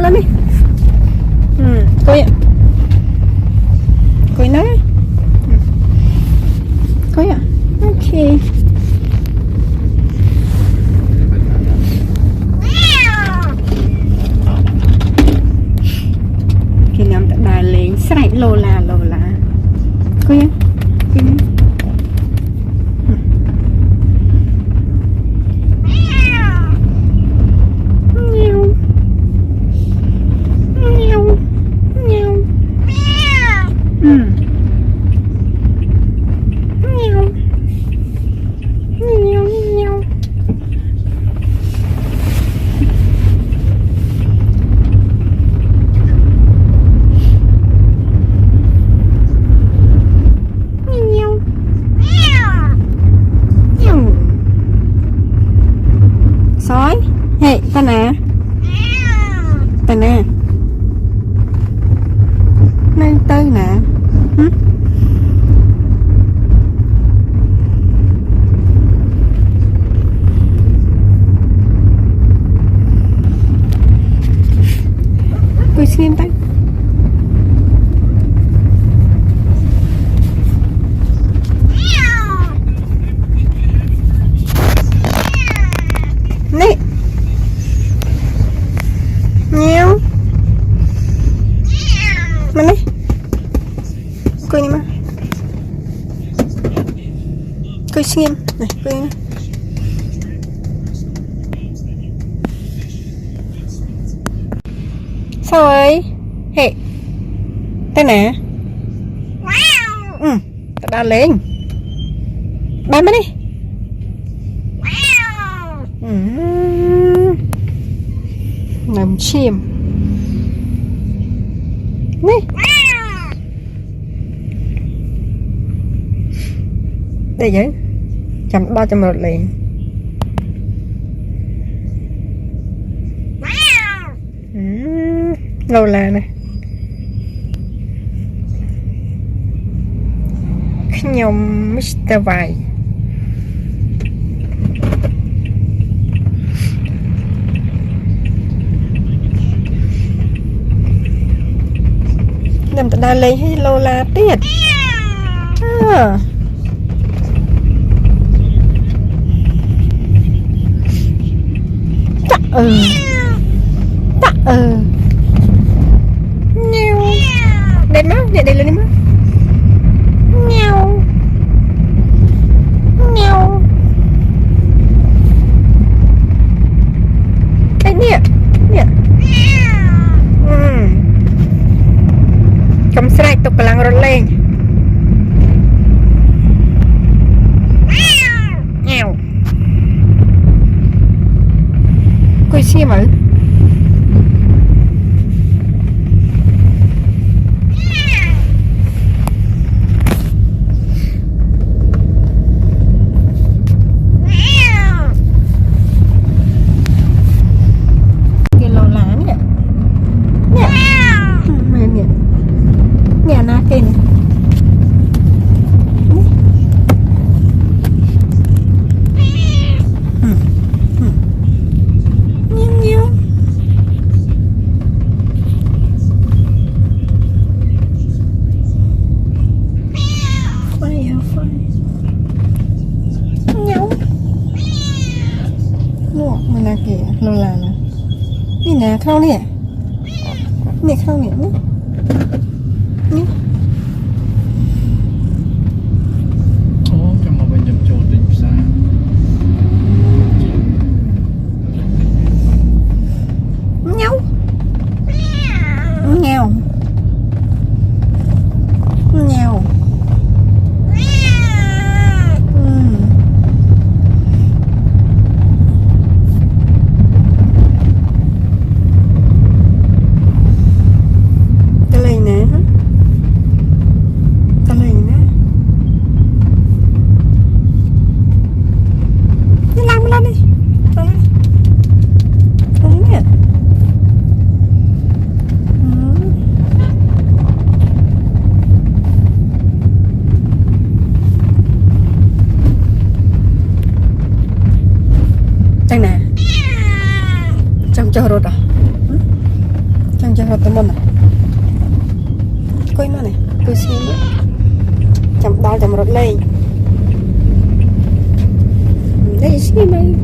lên đi. Coi coi nó coi à. Ok. Khi nằm tại đài liền sải lô la coi á coi nó. Sói, hey, ta nè, mang tới nè, tôi xin tay. Nè nhiều mà nè coi nè mà coi xem này coi nè sao ấy hệ tay nè ta đa lên ba mới đi nằm chim nè đây vậy chậm 300 một liền lâu là này nhom Mr. Vài nằm tại đa lấy hay lô la tiết Nheo đây má đây đây lên đi má nheo nheo đây nè nè cầm sải tục cái lăng rồi lên nheo coi xem mà mana kìa lô là nè khâu nè khâu nè nè trong một bên dòng trộn tình xa nhau nhau nhau cho rồi đó cho họ tụi mình à coi mà này coi xem đó chậm đo chậm rớt lên đây xem đây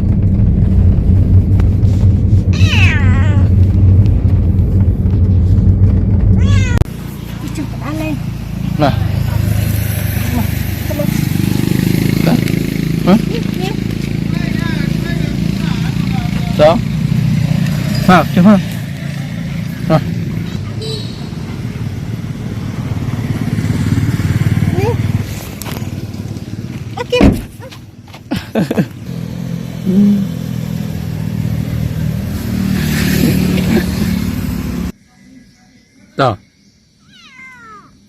chậm đo lên nè đó vào chứ không rồi đó